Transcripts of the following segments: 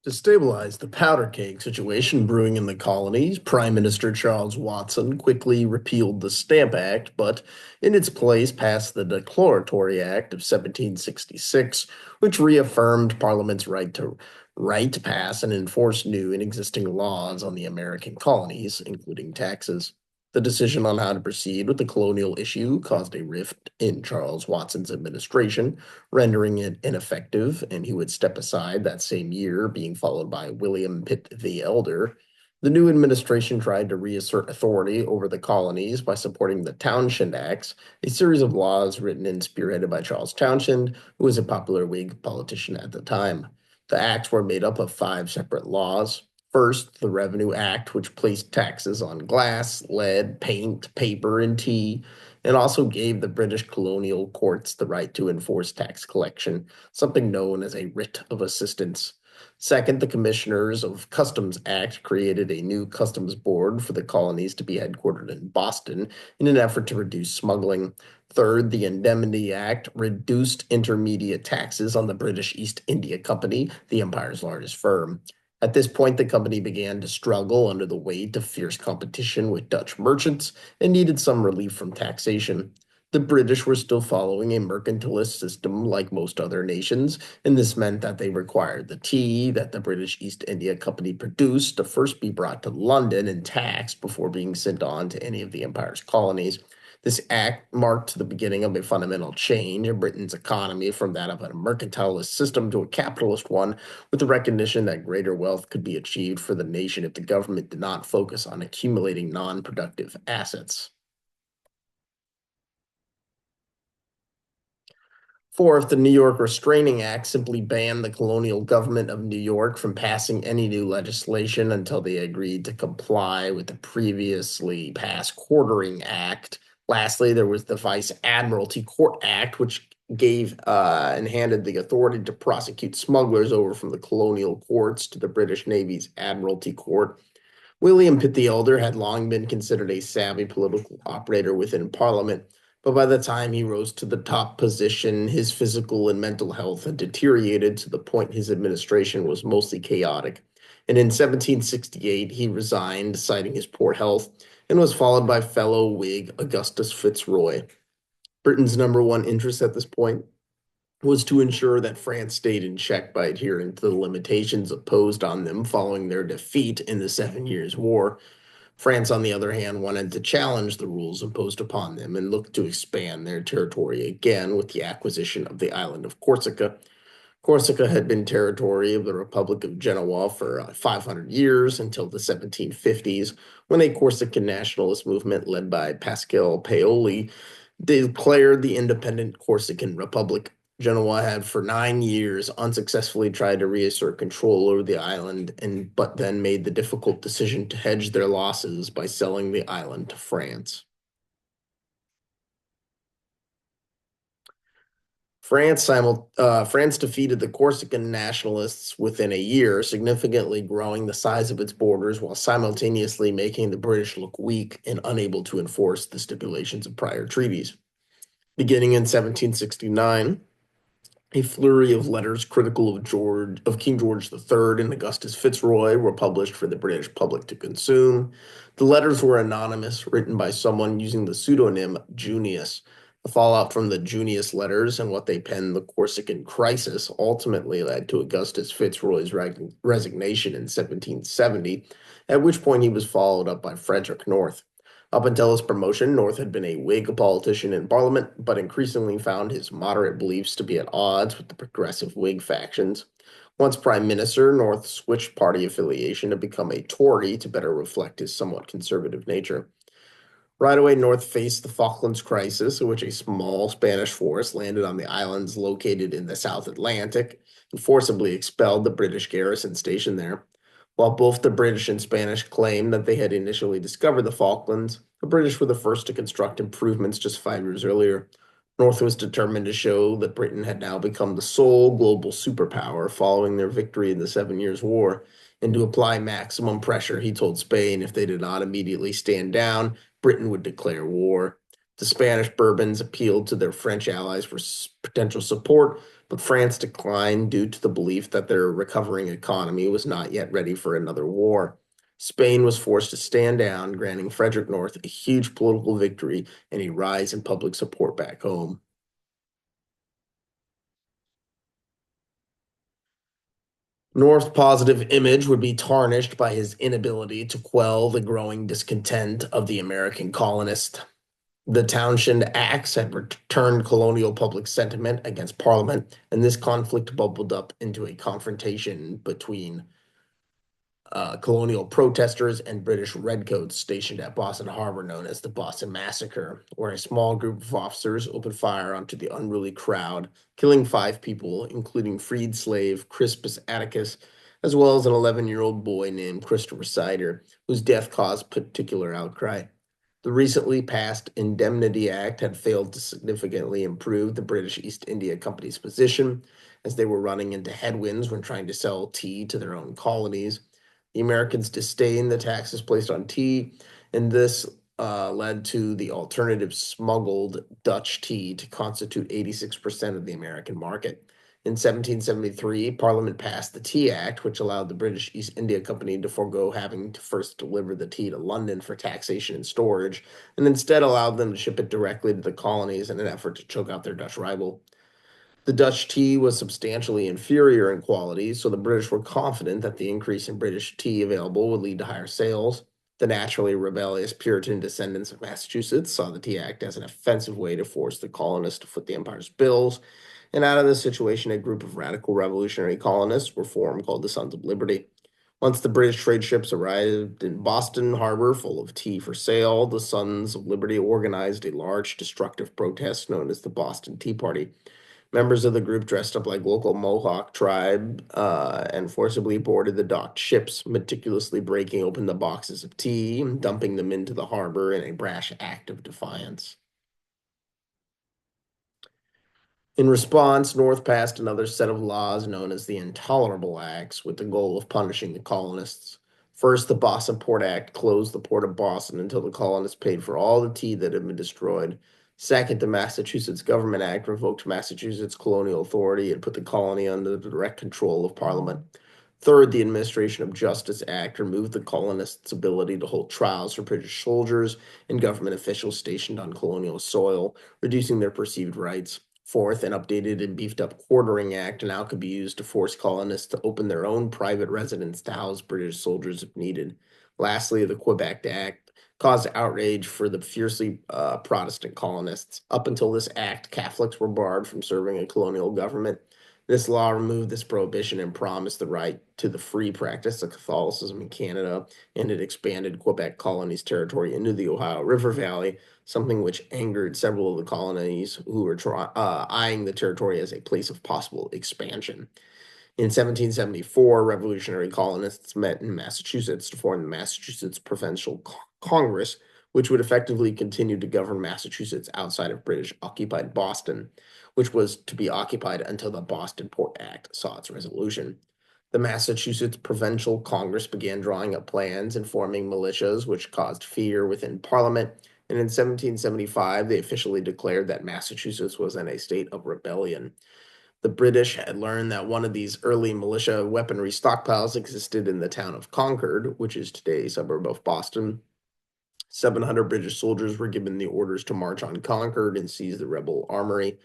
To stabilize the powder keg situation brewing in the colonies, Prime Minister Charles Watson quickly repealed the Stamp Act, but in its place passed the Declaratory Act of 1766, which reaffirmed Parliament's right to pass and enforce new and existing laws on the American colonies, including taxes. The decision on how to proceed with the colonial issue caused a rift in Charles Watson's administration, rendering it ineffective, and he would step aside that same year, being followed by William Pitt the Elder. The new administration tried to reassert authority over the colonies by supporting the Townshend Acts, a series of laws written and spearheaded by Charles Townshend, who was a popular Whig politician at the time. The acts were made up of five separate laws. First, the Revenue Act, which placed taxes on glass, lead, paint, paper, and tea, and also gave the British colonial courts the right to enforce tax collection, something known as a writ of assistance. Second, the Commissioners of Customs Act created a new customs board for the colonies to be headquartered in Boston in an effort to reduce smuggling. Third, the Indemnity Act reduced intermediate taxes on the British East India Company, the empire's largest firm. At this point, the company began to struggle under the weight of fierce competition with Dutch merchants and needed some relief from taxation. The British were still following a mercantilist system like most other nations, and this meant that they required the tea that the British East India Company produced to first be brought to London and taxed before being sent on to any of the empire's colonies. This act marked the beginning of a fundamental change in Britain's economy from that of a mercantilist system to a capitalist one, with the recognition that greater wealth could be achieved for the nation if the government did not focus on accumulating non-productive assets. Fourth, the New York Restraining Act simply banned the colonial government of New York from passing any new legislation until they agreed to comply with the previously passed Quartering Act. Lastly, there was the Vice Admiralty Court Act, which gave and handed the authority to prosecute smugglers over from the colonial courts to the British Navy's Admiralty Court. William Pitt the Elder had long been considered a savvy political operator within Parliament, but by the time he rose to the top position, his physical and mental health had deteriorated to the point his administration was mostly chaotic. And in 1768, he resigned, citing his poor health, and was followed by fellow Whig Augustus Fitzroy. Britain's number one interest at this point was to ensure that France stayed in check by adhering to the limitations imposed on them following their defeat in the Seven Years' War. France, on the other hand, wanted to challenge the rules imposed upon them and looked to expand their territory again with the acquisition of the island of Corsica. Corsica had been territory of the Republic of Genoa for 500 years until the 1750s, when a Corsican nationalist movement led by Pascal Paoli declared the independent Corsican Republic. Genoa had for 9 years unsuccessfully tried to reassert control over the island, but then made the difficult decision to hedge their losses by selling the island to France. France defeated the Corsican nationalists within a year, significantly growing the size of its borders while simultaneously making the British look weak and unable to enforce the stipulations of prior treaties. Beginning in 1769, a flurry of letters critical of King George III and Augustus Fitzroy were published for the British public to consume. The letters were anonymous, written by someone using the pseudonym Junius. The fallout from the Junius letters and what they penned the Corsican crisis ultimately led to Augustus Fitzroy's resignation in 1770, at which point he was followed up by Frederick North. Up until his promotion, North had been a Whig politician in Parliament, but increasingly found his moderate beliefs to be at odds with the progressive Whig factions. Once Prime Minister, North switched party affiliation to become a Tory to better reflect his somewhat conservative nature. Right away, North faced the Falklands crisis, in which a small Spanish force landed on the islands located in the South Atlantic and forcibly expelled the British garrison stationed there. While both the British and Spanish claimed that they had initially discovered the Falklands, the British were the first to construct improvements just 5 years earlier. North was determined to show that Britain had now become the sole global superpower following their victory in the Seven Years' War, and to apply maximum pressure, he told Spain if they did not immediately stand down, Britain would declare war. The Spanish Bourbons appealed to their French allies for potential support, but France declined due to the belief that their recovering economy was not yet ready for another war. Spain was forced to stand down, granting Frederick North a huge political victory and a rise in public support back home. North's positive image would be tarnished by his inability to quell the growing discontent of the American colonists. The Townshend Acts had turned colonial public sentiment against Parliament, and this conflict bubbled up into a confrontation between colonial protesters and British redcoats stationed at Boston Harbor, known as the Boston Massacre, where a small group of officers opened fire onto the unruly crowd, killing 5 people, including freed slave Crispus Attucks, as well as an 11-year-old boy named Christopher Sider, whose death caused particular outcry. The recently passed Indemnity Act had failed to significantly improve the British East India Company's position, as they were running into headwinds when trying to sell tea to their own colonies. The Americans disdained the taxes placed on tea, and this led to the alternative smuggled Dutch tea to constitute 86% of the American market. In 1773, Parliament passed the Tea Act, which allowed the British East India Company to forego having to first deliver the tea to London for taxation and storage, and instead allowed them to ship it directly to the colonies in an effort to choke out their Dutch rival. The Dutch tea was substantially inferior in quality, so the British were confident that the increase in British tea available would lead to higher sales. The naturally rebellious Puritan descendants of Massachusetts saw the Tea Act as an offensive way to force the colonists to foot the empire's bills, and out of this situation, a group of radical revolutionary colonists were formed called the Sons of Liberty. Once the British trade ships arrived in Boston Harbor full of tea for sale, the Sons of Liberty organized a large destructive protest known as the Boston Tea Party. Members of the group dressed up like local Mohawk tribe and forcibly boarded the docked ships, meticulously breaking open the boxes of tea and dumping them into the harbor in a brash act of defiance. In response, North passed another set of laws known as the Intolerable Acts with the goal of punishing the colonists. First, the Boston Port Act closed the port of Boston until the colonists paid for all the tea that had been destroyed. Second, the Massachusetts Government Act revoked Massachusetts colonial authority and put the colony under the direct control of Parliament. Third, the Administration of Justice Act removed the colonists' ability to hold trials for British soldiers and government officials stationed on colonial soil, reducing their perceived rights. Fourth, an updated and beefed up Quartering Act now could be used to force colonists to open their own private residence to house British soldiers if needed. Lastly, the Quebec Act caused outrage for the fiercely Protestant colonists. Up until this act, Catholics were barred from serving a colonial government. This law removed this prohibition and promised the right to the free practice of Catholicism in Canada, and it expanded Quebec colony's territory into the Ohio River Valley, something which angered several of the colonies who were eyeing the territory as a place of possible expansion. In 1774, revolutionary colonists met in Massachusetts to form the Massachusetts Provincial Congress, which would effectively continue to govern Massachusetts outside of British occupied Boston, which was to be occupied until the Boston Port Act saw its resolution. The Massachusetts Provincial Congress began drawing up plans and forming militias, which caused fear within Parliament. And in 1775, they officially declared that Massachusetts was in a state of rebellion. The British had learned that one of these early militia weaponry stockpiles existed in the town of Concord, which is today a suburb of Boston. 700 British soldiers were given the orders to march on Concord and seize the rebel armory.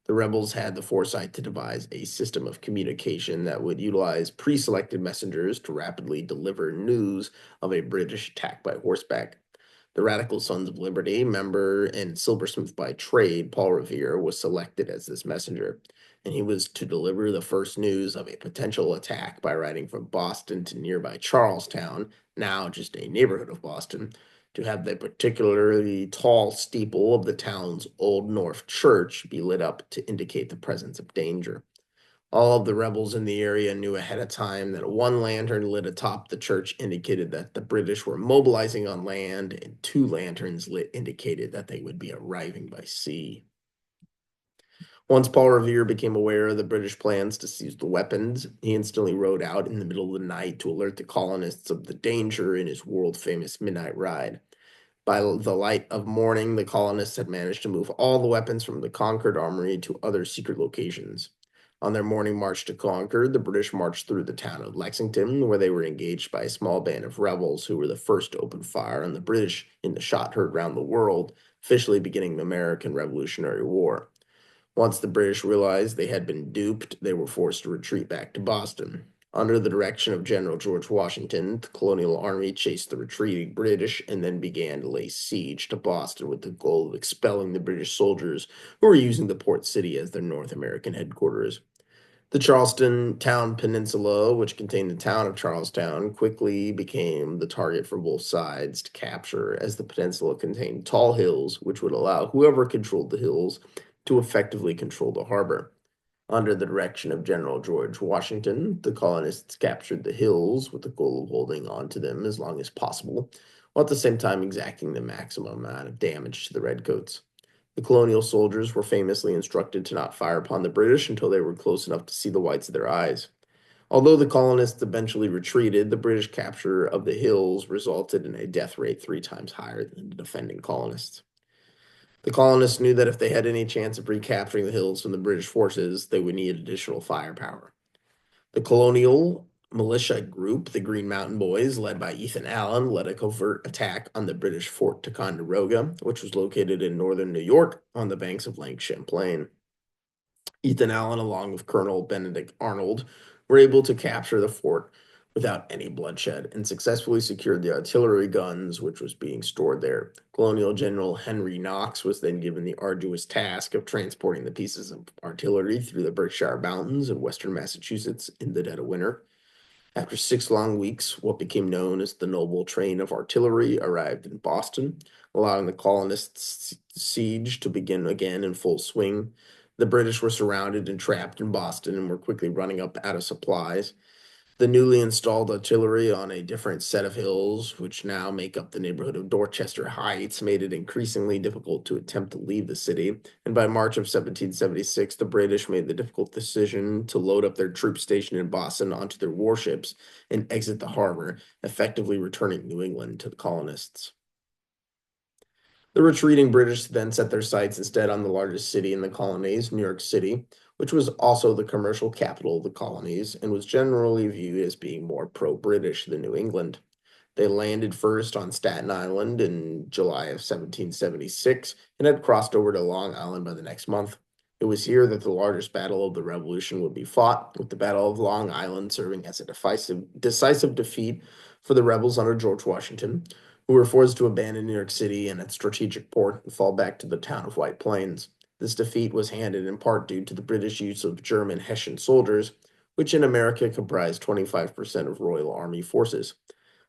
The rebels had the foresight to devise a system of communication that would utilize pre-selected messengers to rapidly deliver news of a British attack by horseback. The Radical Sons of Liberty, member and silversmith by trade, Paul Revere, was selected as this messenger, and he was to deliver the first news of a potential attack by riding from Boston to nearby Charlestown, now just a neighborhood of Boston, to have the particularly tall steeple of the town's Old North Church be lit up to indicate the presence of danger. All of the rebels in the area knew ahead of time that one lantern lit atop the church indicated that the British were mobilizing on land, and 2 lanterns lit indicated that they would be arriving by sea. Once Paul Revere became aware of the British plans to seize the weapons, he instantly rode out in the middle of the night to alert the colonists of the danger in his world-famous midnight ride. By the light of morning, the colonists had managed to move all the weapons from the Concord Armory to other secret locations. On their morning march to Concord, the British marched through the town of Lexington, where they were engaged by a small band of rebels who were the first to open fire on the British in the shot heard round the world, officially beginning the American Revolutionary War. Once the British realized they had been duped, they were forced to retreat back to Boston. Under the direction of General George Washington, the colonial army chased the retreating British and then began to lay siege to Boston with the goal of expelling the British soldiers who were using the port city as their North American headquarters. The Charleston Town Peninsula, which contained the town of Charlestown, quickly became the target for both sides to capture, as the peninsula contained tall hills, which would allow whoever controlled the hills to effectively control the harbor. Under the direction of General George Washington, the colonists captured the hills with the goal of holding on to them as long as possible, while at the same time exacting the maximum amount of damage to the redcoats. The colonial soldiers were famously instructed to not fire upon the British until they were close enough to see the whites of their eyes. Although the colonists eventually retreated, the British capture of the hills resulted in a death rate 3 times higher than the defending colonists. The colonists knew that if they had any chance of recapturing the hills from the British forces, they would need additional firepower. The colonial militia group, the Green Mountain Boys, led by Ethan Allen, led a covert attack on the British Fort Ticonderoga, which was located in northern New York on the banks of Lake Champlain. Ethan Allen, along with Colonel Benedict Arnold, were able to capture the fort without any bloodshed and successfully secured the artillery guns which was being stored there. Colonial General Henry Knox was then given the arduous task of transporting the pieces of artillery through the Berkshire Mountains of western Massachusetts in the dead of winter. After 6 long weeks, what became known as the Noble Train of Artillery arrived in Boston, allowing the colonists' siege to begin again in full swing. The British were surrounded and trapped in Boston and were quickly running up out of supplies. The newly installed artillery on a different set of hills, which now make up the neighborhood of Dorchester Heights, made it increasingly difficult to attempt to leave the city. And by March of 1776, the British made the difficult decision to load up their troops stationed in Boston onto their warships and exit the harbor, effectively returning New England to the colonists. The retreating British then set their sights instead on the largest city in the colonies, New York City, which was also the commercial capital of the colonies and was generally viewed as being more pro-British than New England. They landed first on Staten Island in July of 1776 and had crossed over to Long Island by the next month. It was here that the largest battle of the Revolution would be fought, with the Battle of Long Island serving as a decisive defeat for the rebels under George Washington, who were forced to abandon New York City and its strategic port and fall back to the town of White Plains. This defeat was handed in part due to the British use of German Hessian soldiers, which in America comprised 25% of Royal Army forces.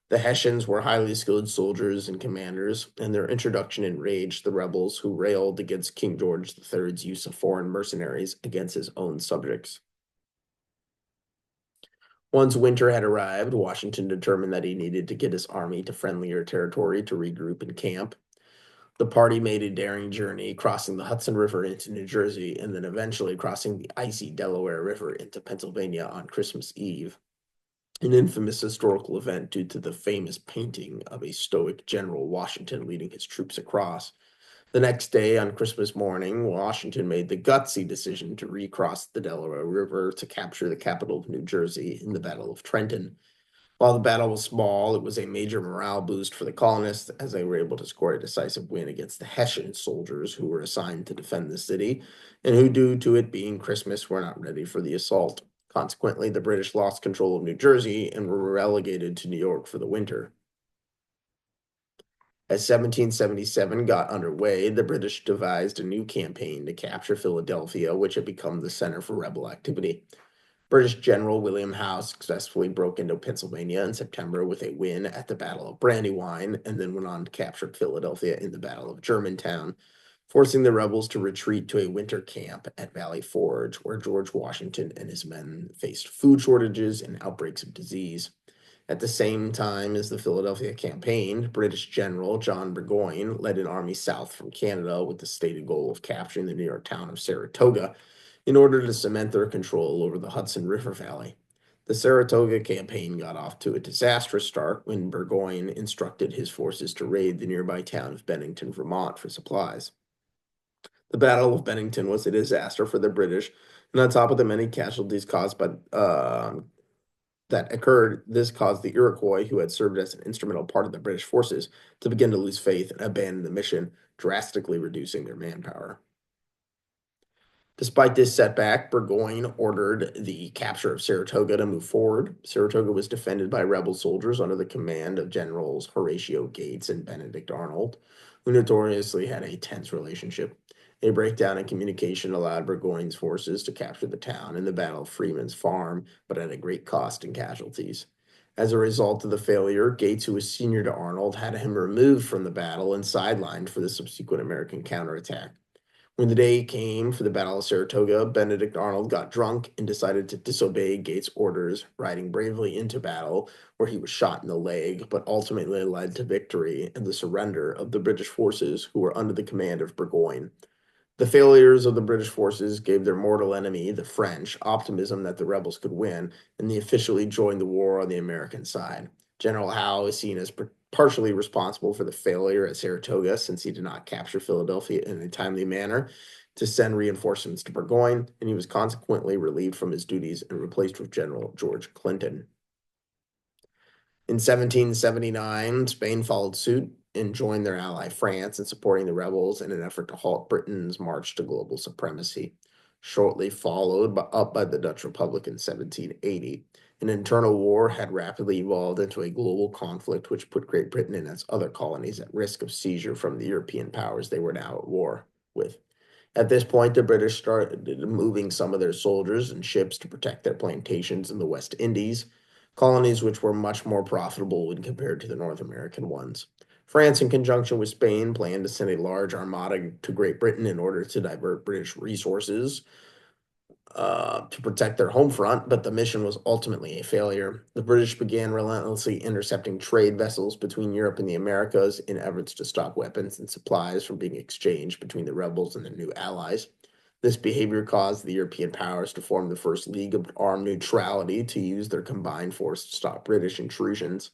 The Hessians were highly skilled soldiers and commanders, and their introduction enraged the rebels who railed against King George III's use of foreign mercenaries against his own subjects. Once winter had arrived, Washington determined that he needed to get his army to friendlier territory to regroup and camp. The party made a daring journey, crossing the Hudson River into New Jersey and then eventually crossing the icy Delaware River into Pennsylvania on Christmas Eve, an infamous historical event due to the famous painting of a stoic General Washington leading his troops across. The next day, on Christmas morning, Washington made the gutsy decision to recross the Delaware River to capture the capital of New Jersey in the Battle of Trenton. While the battle was small, it was a major morale boost for the colonists as they were able to score a decisive win against the Hessian soldiers who were assigned to defend the city and who, due to it being Christmas, were not ready for the assault. Consequently, the British lost control of New Jersey and were relegated to New York for the winter. As 1777 got underway, the British devised a new campaign to capture Philadelphia, which had become the center for rebel activity. British General William Howe successfully broke into Pennsylvania in September with a win at the Battle of Brandywine, and then went on to capture Philadelphia in the Battle of Germantown, forcing the rebels to retreat to a winter camp at Valley Forge, where George Washington and his men faced food shortages and outbreaks of disease. At the same time as the Philadelphia campaign, British General John Burgoyne led an army south from Canada with the stated goal of capturing the New York town of Saratoga in order to cement their control over the Hudson River Valley. The Saratoga campaign got off to a disastrous start when Burgoyne instructed his forces to raid the nearby town of Bennington, Vermont for supplies. The Battle of Bennington was a disaster for the British And on top of the many casualties caused by that occurred, this caused the Iroquois, who had served as an instrumental part of the British forces, to begin to lose faith and abandon the mission, drastically reducing their manpower. Despite this setback, Burgoyne ordered the capture of Saratoga to move forward. Saratoga was defended by rebel soldiers under the command of Generals Horatio Gates and Benedict Arnold, who notoriously had a tense relationship. A breakdown in communication allowed Burgoyne's forces to capture the town in the Battle of Freeman's Farm, but at a great cost in casualties. As a result of the failure, Gates, who was senior to Arnold, had him removed from the battle and sidelined for the subsequent American counterattack. When the day came for the Battle of Saratoga, Benedict Arnold got drunk and decided to disobey Gates' orders, riding bravely into battle, where he was shot in the leg, but ultimately led to victory and the surrender of the British forces who were under the command of Burgoyne. The failures of the British forces gave their mortal enemy, the French, optimism that the rebels could win, and they officially joined the war on the American side. General Howe is seen as partially responsible for the failure at Saratoga since he did not capture Philadelphia in a timely manner to send reinforcements to Burgoyne, and he was consequently relieved from his duties and replaced with General George Clinton. In 1779, Spain followed suit and joined their ally France in supporting the rebels in an effort to halt Britain's march to global supremacy. Shortly followed up by the Dutch Republic in 1780, an internal war had rapidly evolved into a global conflict which put Great Britain and its other colonies at risk of seizure from the European powers they were now at war with. At this point, the British started moving some of their soldiers and ships to protect their plantations in the West Indies, colonies which were much more profitable when compared to the North American ones. France, in conjunction with Spain, planned to send a large armada to Great Britain in order to divert British resources to protect their home front, but the mission was ultimately a failure. The British began relentlessly intercepting trade vessels between Europe and the Americas in efforts to stop weapons and supplies from being exchanged between the rebels and their new allies. This behavior caused the European powers to form the First League of Armed Neutrality to use their combined force to stop British intrusions.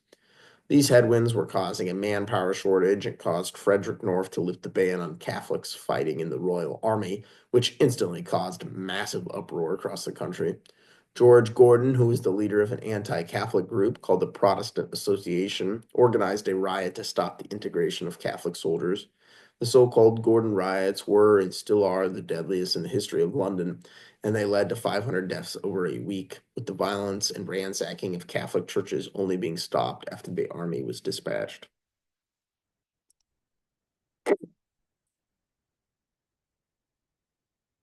These headwinds were causing a manpower shortage and caused Frederick North to lift the ban on Catholics fighting in the Royal Army, which instantly caused massive uproar across the country. George Gordon, who was the leader of an anti Catholic group called the Protestant Association, organized a riot to stop the integration of Catholic soldiers. The so called Gordon riots were and still are the deadliest in the history of London, and they led to 500 deaths over a week, with the violence and ransacking of Catholic churches only being stopped after the army was dispatched.